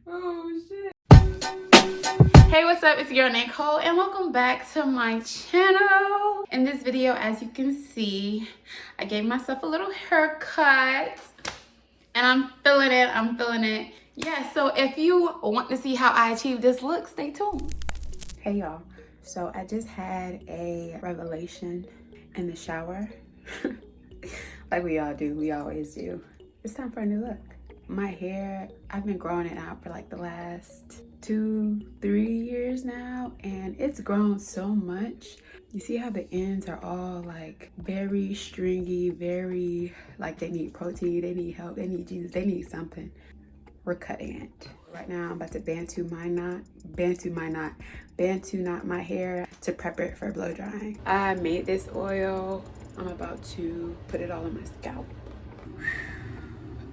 Oh shit. Hey, what's up? It's your girl Nicole and welcome back to my channel. In this video, as you can see, I gave myself a little haircut and I'm feeling it. Yeah, so if you want to see how I achieve this look, stay tuned. Hey y'all, so I just had a revelation in the shower. Like we all do, we always do. It's time for a new look. My hair, I've been growing it out for like the last 2-3 years now, and it's grown so much. You see how the ends are all like very stringy, very like they need protein, they need help, they need juice, they need something. We're cutting it. Right now I'm about to bantu knot my hair to prep it for blow drying. I made this oil. I'm about to put it all on my scalp.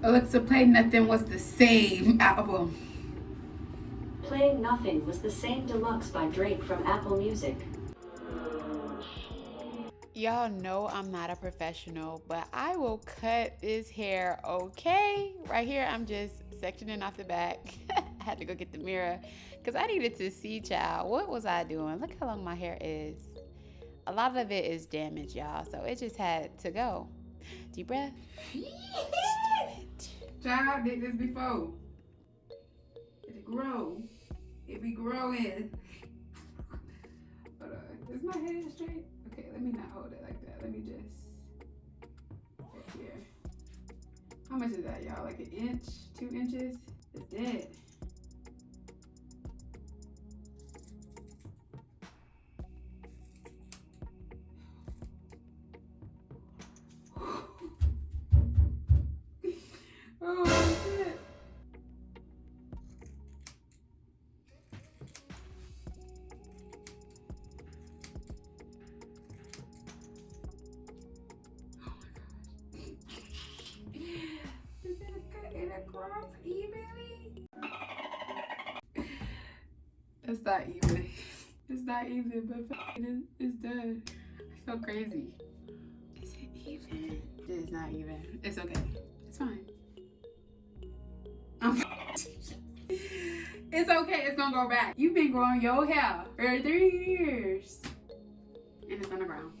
Alexa, play Nothing Was the Same album. Playing Nothing Was the Same Deluxe by Drake from Apple Music. Y'all know I'm not a professional, but I will cut this hair okay. Right here, I'm just sectioning off the back. I had to go get the mirror because I needed to see, child. What was I doing? Look how long my hair is. A lot of it is damaged, y'all, so it just had to go. Deep breath. Child, I did this before. It grow. It be growing. But is my head straight? Okay, let me not hold it like that. Let me just right here. How much is that, y'all? Like an inch? 2 inches? It's dead. Oh shit. Is it across evenly? It's not even. It's not even, but it's done. I feel crazy. Is it even? It is not even. It's okay. It's fine. It's okay. It's gonna go back. You've been growing your hair for 3 years. And it's on the ground.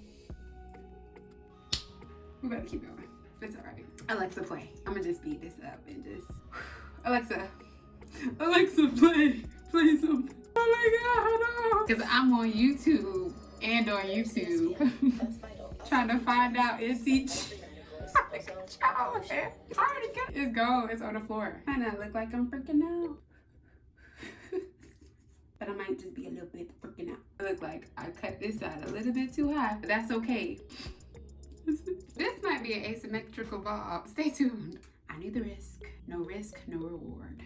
We better keep going. It's alright. Alexa, play. I'm gonna just speed this up and just. Alexa, play something. Oh my god, because I'm on YouTube and on YouTube trying to find out is each. It's gone. It's on the floor. And I look like I'm freaking out. But I might just be a little bit freaking out. I look like I cut this side a little bit too high, but that's okay. This might be an asymmetrical bob. Stay tuned. I knew the risk. No risk, no reward.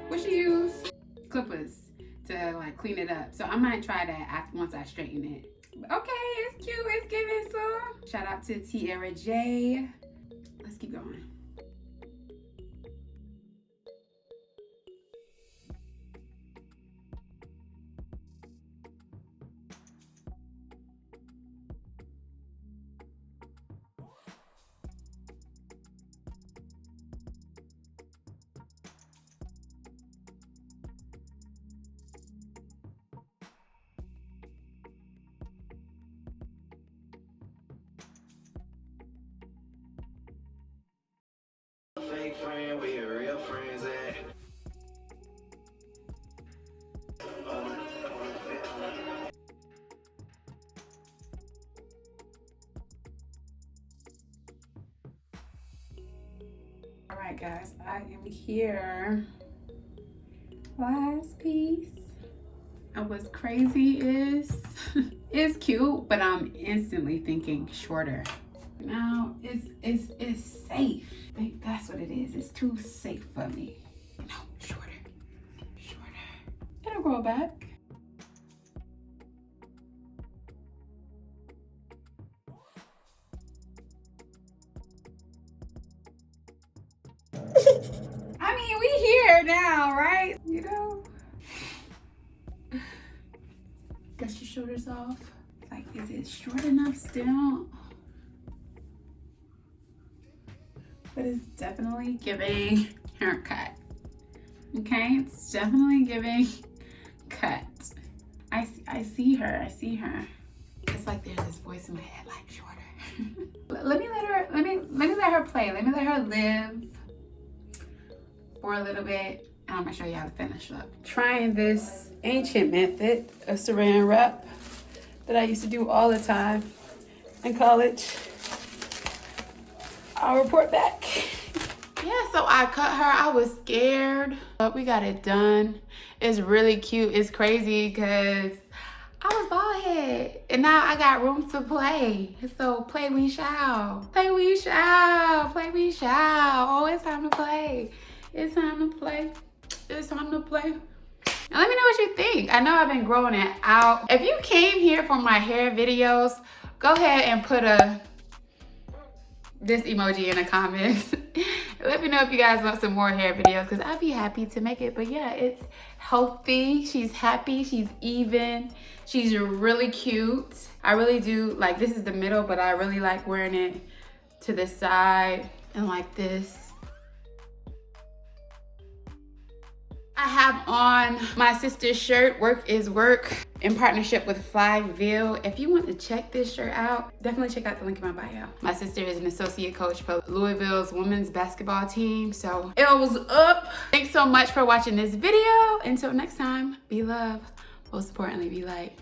What you use? Clippers to like clean it up. So I might try that after once I straighten it. Okay, it's cute. It's giving some. Shout out to Tierra J. Let's keep going. Fake friend, where your real friends at? All right, guys, I am here. Last piece. And what's crazy is it's cute, but I'm instantly thinking shorter. Now it's safe. I think that's what it is. It's too safe for me. No, shorter. It'll grow back. I mean, we here now, right? You know? Dust your shoulders off. Like, is it short enough still? But it's definitely giving haircut. Okay, it's definitely giving cut. I see her. I see her. It's like there's this voice in my head, like shorter. Let me let her play. Let me let her live for a little bit, and I'm gonna show you how to finish up. Trying this ancient method of saran wrap that I used to do all the time in college. I'll report back. Yeah, so I cut her. I was scared, but we got it done. It's really cute. It's crazy because I was bald head, and now I got room to play. So play we shall. Play we shall. Play we shall. Oh, it's time to play. It's time to play. It's time to play. And let me know what you think. I know I've been growing it out. If you came here for my hair videos, go ahead and put this emoji in the comments. Let me know if you guys want some more hair videos, because I'd be happy to make it. But yeah, it's healthy. She's happy. She's even. She's really cute. I really do like, this is the middle, but I really like wearing it to the side and like this. I have on my sister's shirt, Work is Work, in partnership with Flyville. If you want to check this shirt out, definitely check out the link in my bio. My sister is an associate coach for Louisville's women's basketball team, so it was up. Thanks so much for watching this video. Until next time, be love. Most importantly, be light.